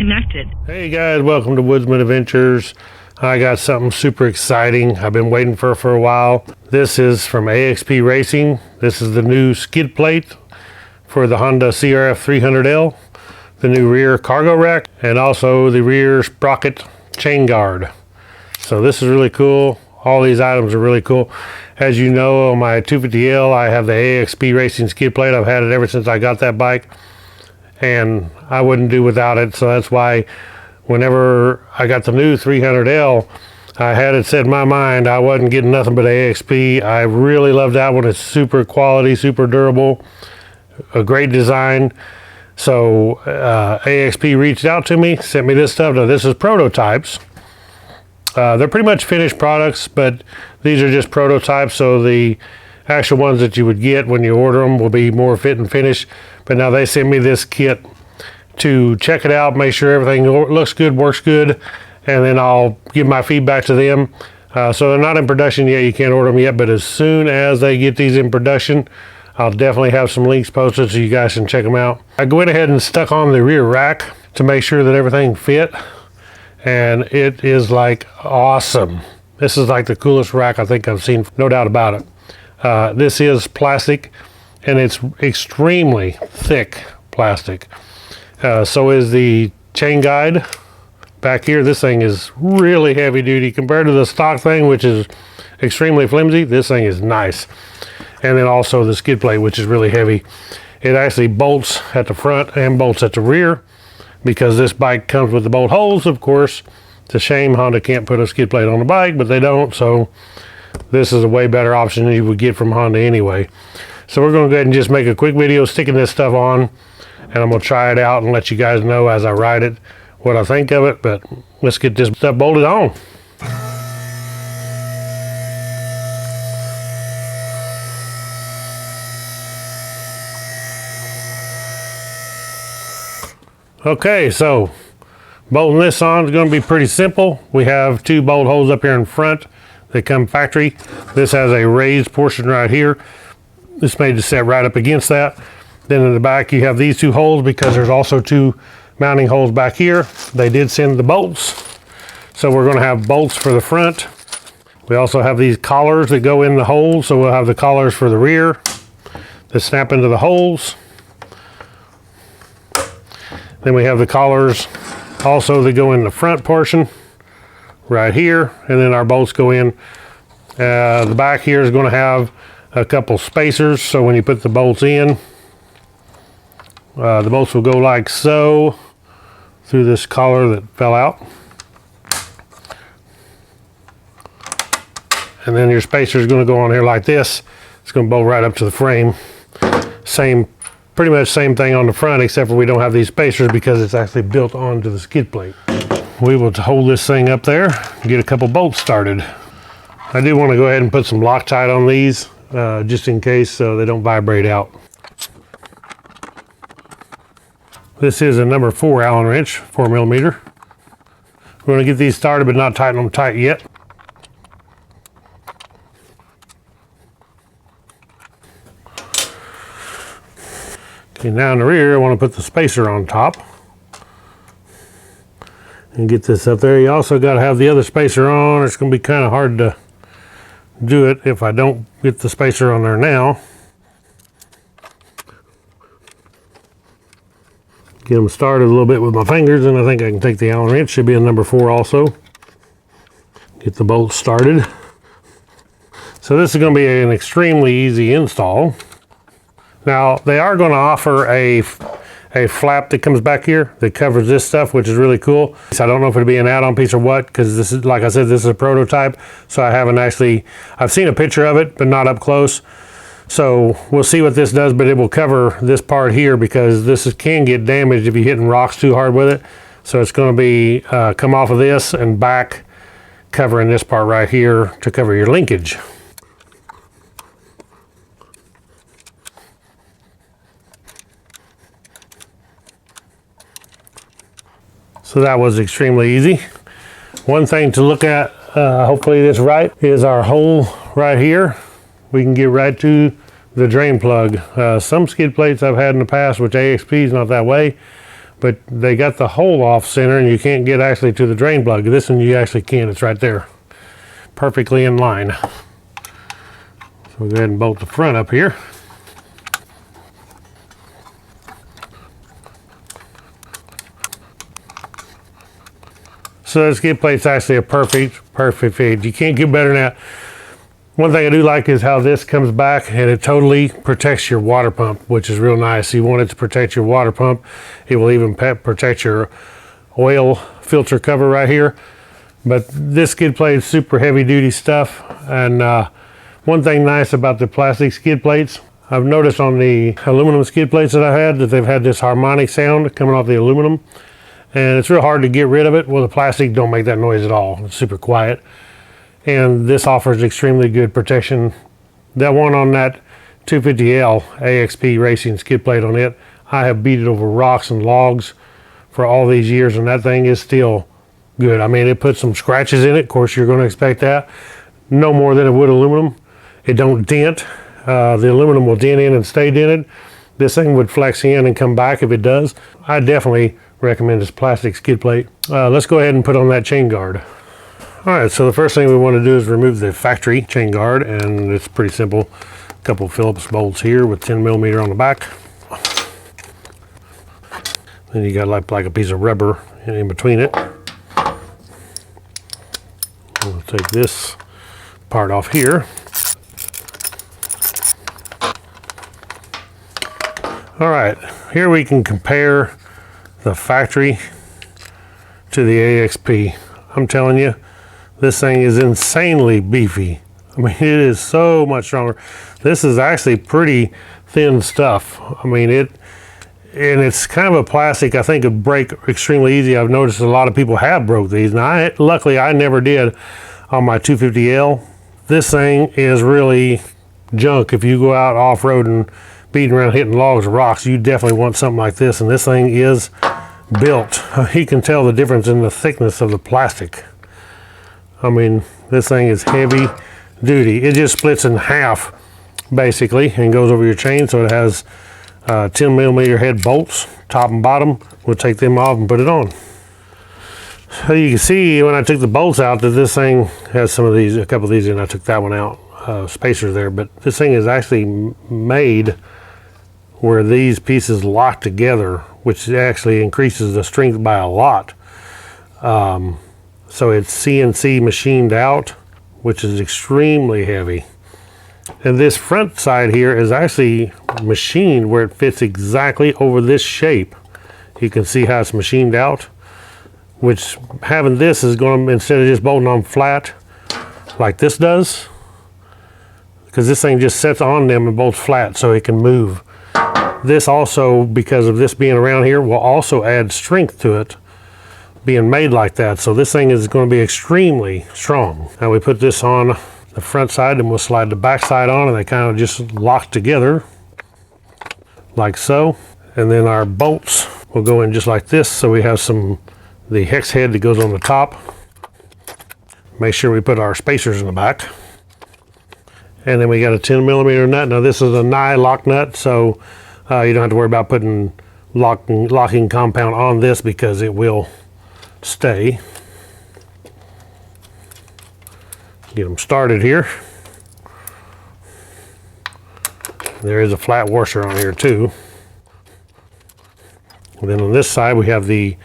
connected. Hey guys, welcome to Woodzman Adventures. I got something super exciting I've been waiting for a while. This is from AXP Racing. This is the new skid plate for the Honda CRF300L, the new rear cargo rack, and also the rear sprocket chain guard. So this is really cool. All these items are really cool. As you know, on my 250L, I have the AXP Racing skid plate. I've had it ever since I got that bike, and I wouldn't do without it. So that's why whenever I got the new 300L, I had it set in my mind I wasn't getting nothing but AXP. I really love that one. It's super quality, super durable, a great design. So AXP reached out to me, sent me this stuff. Now this is prototypes. They're pretty much finished products, but these are just prototypes, so the actual ones that you would get when you order them will be more fit and finish. But now they sent me this kit to check it out, make sure everything looks good, works good, and then I'll give my feedback to them. So they're not in production yet, you can't order them yet, but as soon as they get these in production, I'll definitely have some links posted so you guys can check them out. I went ahead and stuck on the rear rack to make sure that everything fit, and it is like awesome. This is like the coolest rack I think I've seen, no doubt about it. This is plastic, and it's extremely thick plastic. So is the chain guide back here. This thing is really heavy duty compared to the stock thing, which is extremely flimsy. This thing is nice. And then also the skid plate, which is really heavy. It actually bolts at the front and bolts at the rear, because this bike comes with the bolt holes, of course. It's a shame Honda can't put a skid plate on the bike, but they don't, so this is a way better option than you would get from Honda anyway. So we're going to go ahead and just make a quick video sticking this stuff on, and I'm going to try it out and let you guys know as I ride it what I think of it. But let's get this stuff bolted on. Okay, so bolting this on is going to be pretty simple. We have two bolt holes up here in front that come factory. This has a raised portion right here. This made to set right up against that. Then in the back you have these two holes because there's also two mounting holes back here. They did send the bolts, so we're going to have bolts for the front. We also have these collars that go in the holes, so we'll have the collars for the rear that snap into the holes. Then we have the collars also that go in the front portion right here, and then our bolts go in. The back here is going to have a couple spacers, so when you put the bolts in, the bolts will go like so through this collar that fell out. And then your spacer is going to go on here like this. It's going to bolt right up to the frame. Pretty much same thing on the front, except for we don't have these spacers because it's actually built onto the skid plate. We will hold this thing up there and get a couple bolts started. I do want to go ahead and put some Loctite on these just in case so they don't vibrate out. This is a number 4 Allen wrench, 4mm. We're going to get these started but not tighten them tight yet. Okay, now in the rear, I want to put the spacer on top and get this up there. You also got to have the other spacer on. It's going to be kind of hard to do it if I don't get the spacer on there now. Get them started a little bit with my fingers, and I think I can take the Allen wrench. Should be a number 4 also. Get the bolts started. So this is going to be an extremely easy install. Now, they are going to offer a flap that comes back here that covers this stuff, which is really cool. So I don't know if it'll be an add-on piece or what, because this is, like I said, this is a prototype. So I haven't actually, I've seen a picture of it, but not up close. So we'll see what this does, but it will cover this part here because this can get damaged if you're hitting rocks too hard with it. So it's going to be come off of this and back, covering this part right here to cover your linkage. So that was extremely easy. One thing to look at, hopefully this right, is our hole right here. We can get right to the drain plug. Some skid plates I've had in the past, which AXP is not that way, but they got the hole off center and you can't get actually to the drain plug. This one you actually can, it's right there. Perfectly in line. So we'll go ahead and bolt the front up here. So the skid plate's actually a perfect fit. You can't get better than that. One thing I do like is how this comes back and it totally protects your water pump, which is real nice. You want it to protect your water pump. It will even protect your oil filter cover right here. But this skid plate is super heavy duty stuff. And one thing nice about the plastic skid plates, I've noticed on the aluminum skid plates that I've had that they've had this harmonic sound coming off the aluminum. And it's real hard to get rid of it. Well, the plastic don't make that noise at all. It's super quiet. And this offers extremely good protection. That one on that 250L AXP racing skid plate on it, I have beat it over rocks and logs for all these years, and that thing is still good. I mean, it put some scratches in it. Of course, you're going to expect that. No more than it would aluminum. It don't dent. The aluminum will dent in and stay dented. This thing would flex in and come back if it does. I definitely recommend this plastic skid plate. Let's go ahead and put on that chain guard. All right, so the first thing we want to do is remove the factory chain guard, and it's pretty simple. A couple of Phillips bolts here with 10mm on the back. Then you got like a piece of rubber in between it. We'll take this part off here. All right, here we can compare the factory to the AXP. I'm telling you, this thing is insanely beefy. I mean, it is so much stronger. This is actually pretty thin stuff. I mean, and it's kind of a plastic. I think it would break extremely easy. I've noticed a lot of people have broke these. And luckily I never did on my 250L. This thing is really junk. If you go out off-roading, beating around, hitting logs or rocks, you definitely want something like this. And this thing is built. You can tell the difference in the thickness of the plastic. I mean, this thing is heavy duty. It just splits in half basically and goes over your chain. So it has 10mm head bolts, top and bottom. We'll take them off and put it on. So you can see when I took the bolts out that this thing has a couple of these, and I took that one out, spacers there. But this thing is actually made where these pieces lock together, which actually increases the strength by a lot. So it's CNC machined out, which is extremely heavy. And this front side here is actually machined where it fits exactly over this shape. You can see how it's machined out, which having this is going to, instead of just bolting on flat like this does, because this thing just sets on them and bolts flat so it can move. This also, because of this being around here, will also add strength to it, being made like that. So this thing is going to be extremely strong. Now we put this on the front side and we'll slide the back side on, and they kind of just lock together like so. And then our bolts will go in just like this. So we have the hex head that goes on the top. Make sure we put our spacers in the back. And then we got a 10mm nut. Now this is a nye lock nut, so you don't have to worry about putting locking compound on this because it will stay. Get them started here. There is a flat washer on here too. And then on this side we have the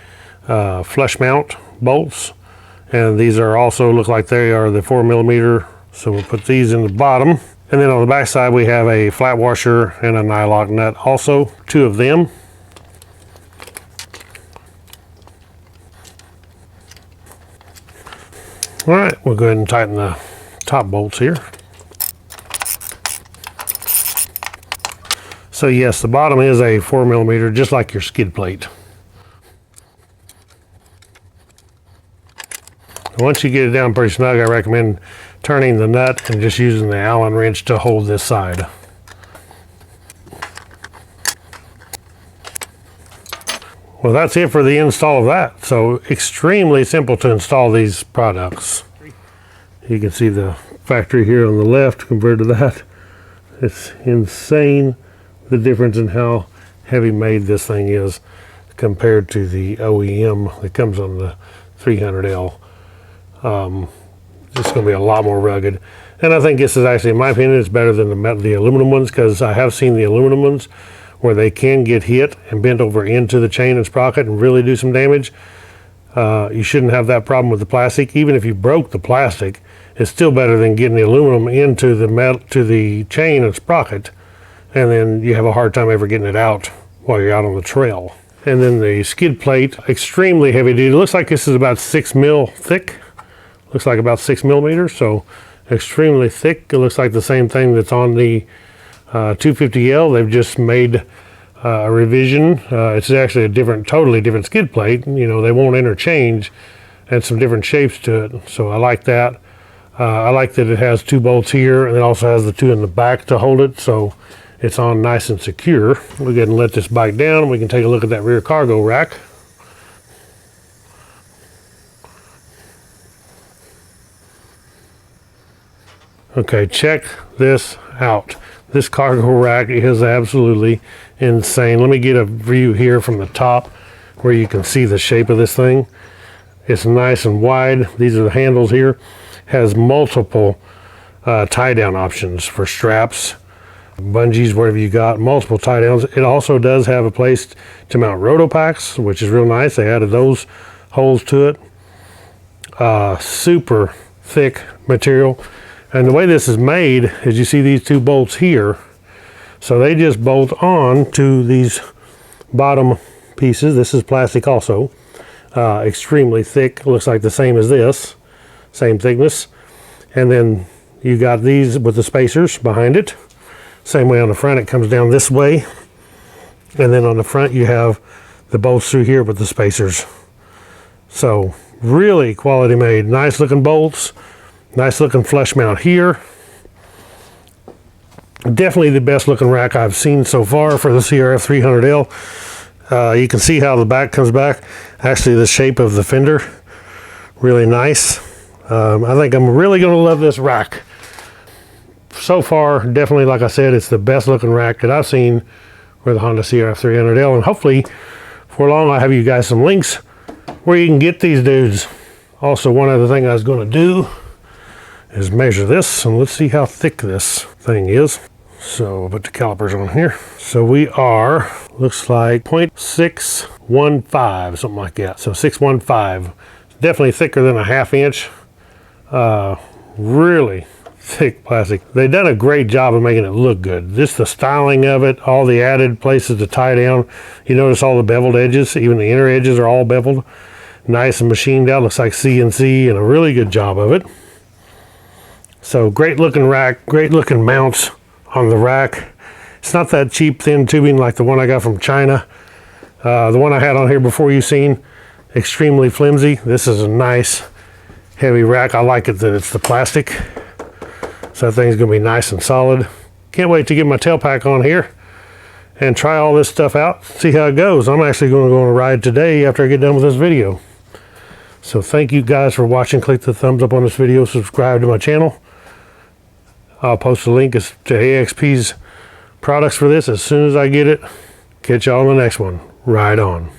flush mount bolts, and these are also look like they are the 4mm. So we'll put these in the bottom. And then on the back side we have a flat washer and a nylock nut, also 2 of them. All right, we'll go ahead and tighten the top bolts here. So yes, the bottom is a 4mm, just like your skid plate. Once you get it down pretty snug, I recommend turning the nut and just using the Allen wrench to hold this side. Well, that's it for the install of that. So extremely simple to install these products. You can see the factory here on the left compared to that. It's insane the difference in how heavy made this thing is. compared to the OEM that comes on the 300L. It's going to be a lot more rugged. And I think this is actually, in my opinion, it's better than the aluminum ones, because I have seen the aluminum ones where they can get hit and bent over into the chain and sprocket and really do some damage. You shouldn't have that problem with the plastic. Even if you broke the plastic, it's still better than getting the aluminum into the metal, to the chain and sprocket, and then you have a hard time ever getting it out while you're out on the trail. And then the skid plate, extremely heavy duty. It looks like this is about 6 mil thick. Looks like about 6 millimeters, so extremely thick. It looks like the same thing that's on the 250L. They've just made a revision. It's actually a different, totally different skid plate. You know, they won't interchange, and some different shapes to it. So I like that. I like that it has 2 bolts here, and it also has the 2 in the back to hold it, so it's on nice and secure. We'll go ahead and let this bike down, and we can take a look at that rear cargo rack. Okay, check this out. This cargo rack is absolutely insane. Let me get a view here from the top where you can see the shape of this thing. It's nice and wide. These are the handles here. Has multiple tie down options for straps, bungees, whatever you got, multiple tie downs. It also does have a place to mount roto packs, which is real nice. They added those holes to it. Super thick material. And the way this is made is, you see these 2 bolts here. So they just bolt on to these bottom pieces. This is plastic also. Extremely thick. Looks like the same as this. Same thickness. And then you got these with the spacers behind it. Same way on the front, it comes down this way. And then on the front you have the bolts through here with the spacers. So really quality made. Nice looking bolts. Nice looking flush mount here. Definitely the best looking rack I've seen so far for the CRF300L. You can see how the back comes back. Actually, the shape of the fender, really nice. I think I'm really going to love this rack. So far, definitely, like I said, it's the best looking rack that I've seen for the Honda CRF300L. And hopefully, before long, I'll have you guys some links where you can get these dudes. Also, one other thing I was going to do is measure this, and let's see how thick this thing is. So we'll put the calipers on here. So we are, looks like 0.615, something like that. So 615, definitely thicker than a 1/2 inch. Really thick plastic. They've done a great job of making it look good. Just the styling of it, all the added places to tie down. You notice all the beveled edges, even the inner edges are all beveled. Nice and machined out, looks like CNC, and a really good job of it. So great looking rack, great looking mounts on the rack. It's not that cheap thin tubing like the one I got from China. The one I had on here before you seen, extremely flimsy. This is a nice heavy rack. I like it that it's the plastic. So that thing's gonna be nice and solid. Can't wait to get my tail pack on here and try all this stuff out, see how it goes. I'm actually gonna go on a ride today after I get done with this video. So thank you guys for watching. Click the thumbs up on this video, subscribe to my channel. I'll post a link to AXP's products for this as soon as I get it. Catch y'all on the next one. Ride on.